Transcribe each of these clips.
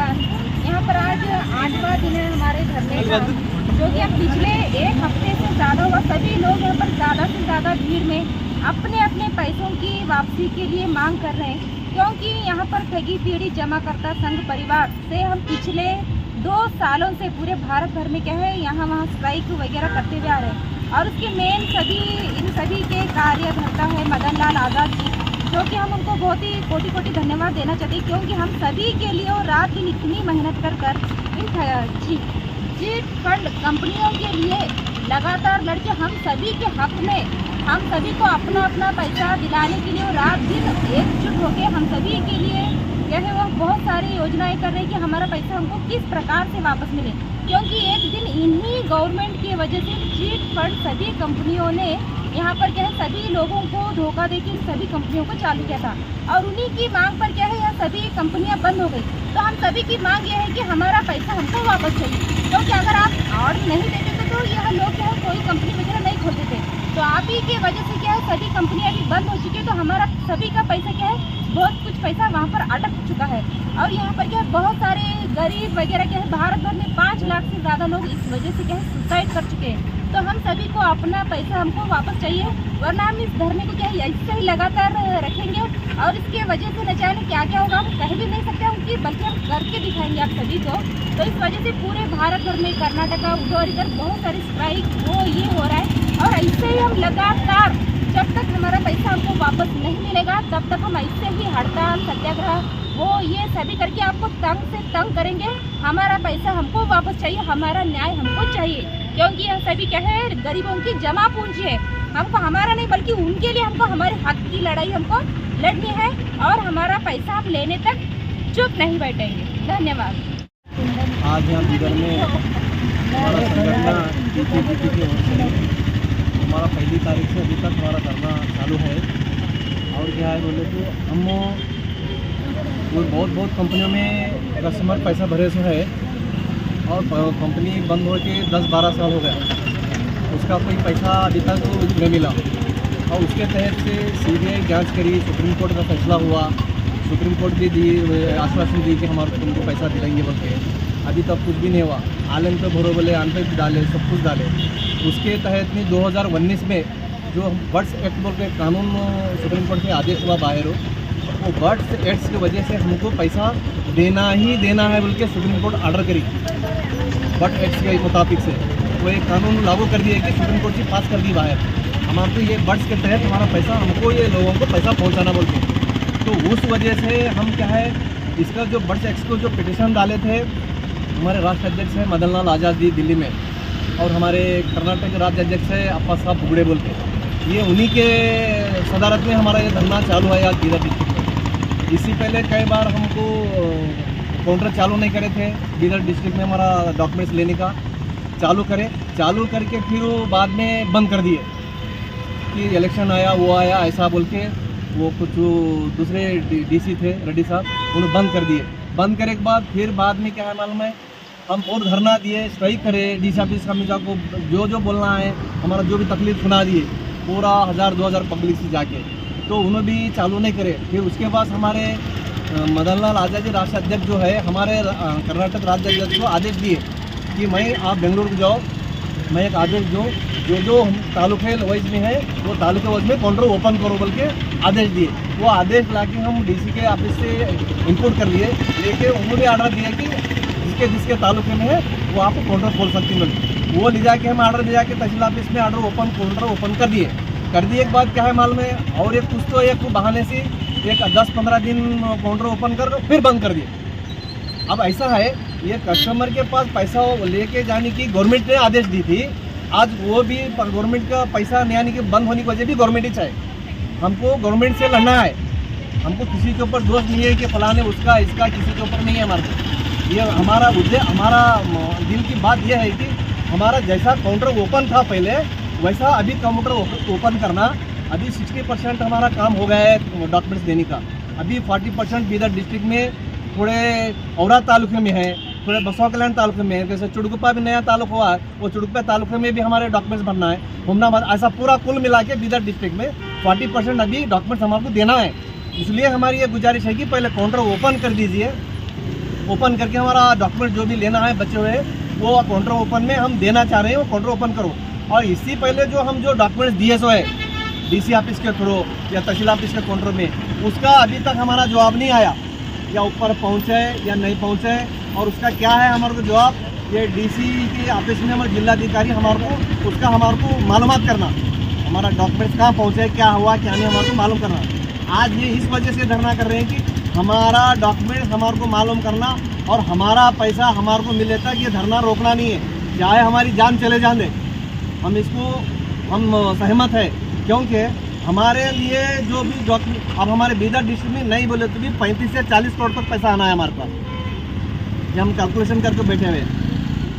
नमस्कार। यहाँ पर आज 8वां दिन है हमारे धरने का, जो कि अब पिछले एक हफ्ते से ज़्यादा हुआ। सभी लोग यहाँ पर ज़्यादा से ज़्यादा भीड़ में अपने अपने पैसों की वापसी के लिए मांग कर रहे हैं, क्योंकि यहाँ पर ठगी पीढ़ी जमाकर्ता संघ परिवार से हम पिछले 2 सालों से पूरे भारत भर में क्या है यहाँ वहाँ स्ट्राइक वगैरह करते हुए आ रहे हैं। और उसके मेन इन सभी के कार्यकर्ता है मदन लाल आज़ाद जी, जो कि हम उनको बहुत ही कोटि कोटि धन्यवाद देना चाहते हैं, क्योंकि हम सभी के लिए और रात दिन इतनी मेहनत कर इन चीट फंड कंपनियों के लिए लगातार लड़के हम सभी के हक में, हम सभी को अपना अपना पैसा दिलाने के लिए और रात दिन एकजुट होकर हम सभी के लिए क्या है वो बहुत सारी योजनाएं कर रहे हैं कि हमारा पैसा हमको किस प्रकार से वापस मिले। क्योंकि एक दिन इन्हीं गवर्नमेंट की वजह से चीट फंड सभी कंपनियों ने यहाँ पर क्या है सभी लोगों को धोखा देकर सभी कंपनियों को चालू किया था, और उन्हीं की मांग पर क्या है यह सभी कंपनियां बंद हो गई। तो हम सभी की मांग यह है कि हमारा पैसा हमको वापस चाहिए, क्योंकि अगर आप ऑर्डर नहीं देते थे तो यह लोग क्या है कोई कंपनी वगैरह नहीं खोलते थे। तो आप ही की वजह से क्या है सभी कंपनियां भी बंद हो चुकी है, तो हमारा सभी का पैसा क्या है बहुत कुछ पैसा वहाँ पर अटक चुका है। और यहाँ पर क्या है बहुत सारे गरीब वगैरह क्या है भारत भर में 5 लाख से ज़्यादा लोग इस वजह से क्या है सुसाइड कर चुके हैं। तो हम सभी को अपना पैसा हमको वापस चाहिए, वरना हम इस धरने को क्या है ऐसे ही लगातार रखेंगे। और इसके वजह से न जाने क्या क्या होगा हम कह भी नहीं सकते हम कि, बल्कि हम करके दिखाएंगे आप सभी को। तो इस वजह से पूरे भारत भर में कर्नाटका उधर इधर बहुत सारे स्ट्राइक ये हो रहा है, और ऐसे ही हम लगातार जब तक हमारा पैसा हमको वापस नहीं मिलेगा तब तक हम ऐसे ही हड़ताल सत्याग्रह ये सभी करके आपको तंग से तंग करेंगे। हमारा पैसा हमको वापस चाहिए, हमारा न्याय हमको चाहिए, क्योंकि यह सभी क्या है गरीबों की जमा पूंजी है। हमको हमारा नहीं बल्कि उनके लिए हमको हमारे हक की लड़ाई हमको लड़नी है, और हमारा पैसा हम लेने तक चुप नहीं बैठेंगे। धन्यवाद। आज यहाँ बिदर में हमारा संगठन DPPT की ओर से हमारा 1 तारीख से अभी तक हमारा धरना चालू है। और क्या है बोले तो हम बहुत कंपनियों में कस्टमर पैसा भरे से है, और कंपनी बंद हो के 10-12 साल हो गया, उसका कोई पैसा अभी तक नहीं मिला। और उसके तहत से CBI जांच करी, सुप्रीम कोर्ट का फैसला हुआ, सुप्रीम कोर्ट भी आश्वासन दी कि हमारे तुमको पैसा दिलाएंगे बोल के। अभी तक कुछ भी नहीं हुआ। आलन पे भरो बोले, आन पे डाले, सब कुछ डाले। उसके तहत में 2019 में जो बर्ड्स एक्ट बोल के कानून सुप्रीम कोर्ट से आदेश हुआ बाहर, वो बर्ड्स एक्ट की वजह से हमको पैसा देना ही देना है बोल के सुप्रीम कोर्ट ऑर्डर करी। बर्ड एक्ट के मुताबिक से वो एक कानून लागू कर दिया कि सुप्रीम कोर्ट से पास कर दी बाहर। हमारे ये बर्ड्स के तहत हमारा पैसा हमको ये लोगों को पैसा पहुंचाना बोलते। तो उस वजह से हम क्या है इसका जो बर्ड्स एक्ट को जो पिटिशन डाले थे हमारे राष्ट्र अध्यक्ष है मदन लाल आज़ाद जी दिल्ली में, और हमारे कर्नाटक के राज्य अध्यक्ष है अप्पा साहब बुगड़े बोलते, ये उन्हीं के सदारत में हमारा ये धरना चालू है आज बीदर डिस्ट्रिक्ट में। इससे पहले कई बार हमको काउंटर चालू नहीं करे थे बीदर डिस्ट्रिक्ट में, हमारा डॉक्यूमेंट्स लेने का चालू करके फिर वो बाद में बंद कर दिए कि इलेक्शन आया वो आया ऐसा बोल के। वो कुछ दूसरे DC थे रेड्डी साहब, उन्होंने बंद कर दिए। बंद करे के बाद फिर बाद में क्या है मालूम है हम और धरना दिए, स्ट्राइक करे DC ऑफिस का को जो बोलना है हमारा जो भी तकलीफ सुना दिए पूरा 1000-2000 पब्लिक से जाके, तो उन्होंने भी चालू नहीं करे। फिर उसके बाद हमारे मदन लाल आज़ाद जी राष्ट्र अध्यक्ष जो है हमारे कर्नाटक राज्य अध्यक्ष को आदेश दिए कि मैं आप बेंगलुरु को जाओ, मैं एक आदेश दो जो तालुके वाइज में है वो तालुके वाइज में काउंटर ओपन करो बोल के आदेश दिए। वो आदेश ला के हम DC के ऑफिस से इनपुट कर लिए, लेके उन्होंने ऑर्डर दिया कि जिसके तालुके में है वो आप काउंटर खोल सकती हैं। वो ले जाके हम ऑर्डर ले जाके तहसील ऑफिस में काउंटर ओपन कर दिए के बाद क्या है मालूम है, और एक कुछ तो एक बहाने से एक 10-15 दिन काउंटर ओपन कर फिर बंद कर दिए। अब ऐसा है ये कस्टमर के पास पैसा लेके जाने की गवर्नमेंट ने आदेश दी थी, आज वो भी गवर्नमेंट का पैसा नहीं आने के बंद होने की वजह भी गवर्नमेंट ही चाहे। हमको गवर्नमेंट से लड़ना है, हमको किसी के ऊपर दोष नहीं है कि फलाने उसका इसका किसी के ऊपर नहीं है। हमारे ये हमारा उद्देश्य, हमारा दिल की बात यह है कि हमारा जैसा काउंटर ओपन था पहले वैसा अभी काउंटर ओपन करना। अभी 60% हमारा काम हो गया है डॉक्यूमेंट्स देने का। अभी 40% बीदर डिस्ट्रिक्ट में, थोड़े औरा तालुके में है, थोड़े बसवा कल्याण तालुके में है, जैसे चुड़कुप्पा भी नया तालुक हुआ है, वो चुड़कुप्पा तालुके में भी हमारे डॉक्यूमेंट्स भरना है, हुमनाबाद, ऐसा पूरा कुल मिला के बीदर डिस्ट्रिक्ट में 40% अभी डॉक्यूमेंट्स हमारे देना है। इसलिए हमारी ये गुजारिश है कि पहले काउंटर ओपन कर दीजिए, ओपन करके हमारा डॉक्यूमेंट जो भी लेना है बचे हुए वो काउंटर ओपन में हम देना चाह रहे हैं, वो काउंटर ओपन करो। और इससे पहले जो हम जो डॉक्यूमेंट्स दिए सो है डीसी ऑफिस के थ्रू या तहसील ऑफिस के काउंटर में, उसका अभी तक हमारा जवाब नहीं आया, या ऊपर पहुँचे या नहीं पहुँचे। और उसका क्या है हमारे को जवाब, ये डीसी के ऑफिस में हमारे जिलाधिकारी हमारे को उसका हमारे को मालूमात करना, हमारा डॉक्यूमेंट्स कहाँ पहुँचे, क्या हुआ क्या नहीं, हमारे को मालूम करना। आज ये इस वजह से धरना कर रहे हैं कि हमारा डॉक्यूमेंट हमारे को मालूम करना और हमारा पैसा हमारे को मिले तक ये धरना रोकना नहीं है, चाहे हमारी जान चले जाने। हम इसको हम सहमत है, क्योंकि हमारे लिए जो भी डॉक्यूमेंट अब हमारे बीदर डिस्ट्रिक्ट में नहीं बोले तो भी 35 से 40 करोड़ तक पैसा आना है हमारे पास, ये हम कैलकुलेशन करके बैठे हुए।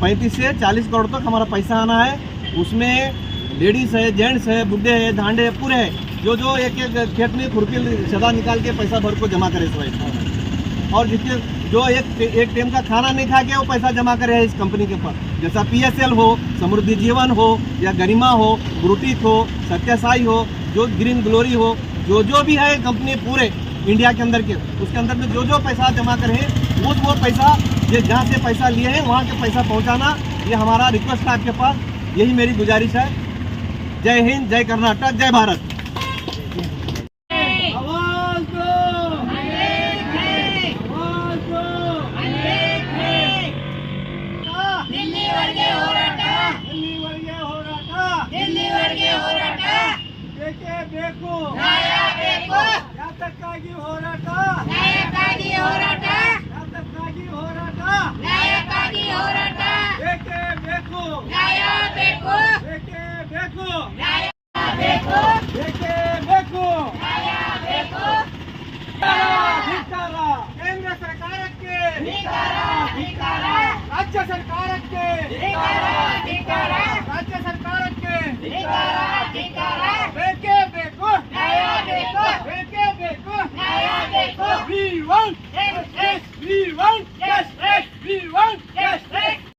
35 से 40 करोड़ तक हमारा पैसा आना है, उसमें लेडीज़ है, जेंट्स है, बुढ़े है, धांडे है, पूरे है, जो एक एक खेत में खुरपी सदा निकाल के पैसा भर को जमा करे तो। और जिसके जो एक टाइम का खाना नहीं खा के वो पैसा जमा करे इस कंपनी के ऊपर, जैसा PSL हो, समृद्धि जीवन हो, या गरिमा हो, ब्रूटिक हो, सत्य हो, जो ग्रीन ग्लोरी हो, जो भी है कंपनी पूरे इंडिया के अंदर के, उसके अंदर में जो पैसा जमा करे वो पैसा ये जहाँ से पैसा लिए हैं वहाँ के पैसा पहुँचाना, ये हमारा रिक्वेस्ट है आपके पास, यही मेरी गुजारिश है। जय हिंद, जय कर्नाटक, जय भारत। ಬೇಕು ನ್ಯಾಯ ಬೇಕು ಯಾತಕ್ಕಾಗಿ ಹೋರಾಟ ನ್ಯಾಯಕ್ಕಾಗಿ ಹೋರಾಟ ಯಾತಕ್ಕಾಗಿ ಹೋರಾಟ ನ್ಯಾಯಕ್ಕಾಗಿ ಹೋರಾಟ ಬೇಕೇ ಬೇಕು ನ್ಯಾಯ ಬೇಕು ಬೇಕೇ ಬೇಕು ನ್ಯಾಯ ಬೇಕು ಬೇಕೇ ಬೇಕು ನ್ಯಾಯ ಬೇಕು ಧಿಕ್ಕಾರ ಕೇಂದ್ರ ಸರ್ಕಾರಕ್ಕೆ ಧಿಕ್ಕಾರ ಧಿಕ್ಕಾರ ರಾಜ್ಯ ಸರ್ಕಾರಕ್ಕೆ ಧಿಕ್ಕಾರ ಧಿಕ್ಕಾರ ರಾಜ್ಯ ಸರ್ಕಾರಕ್ಕೆ ಧಿಕ್ಕಾರ ಧಿಕ್ಕಾರ ಬೇಕೇ ಬೇಕು ನ್ಯಾಯ ಬೇಕು ಬೇಕೇ ಬೇಕು ನ್ಯಾಯ ಬೇಕು we want justice we want justice we want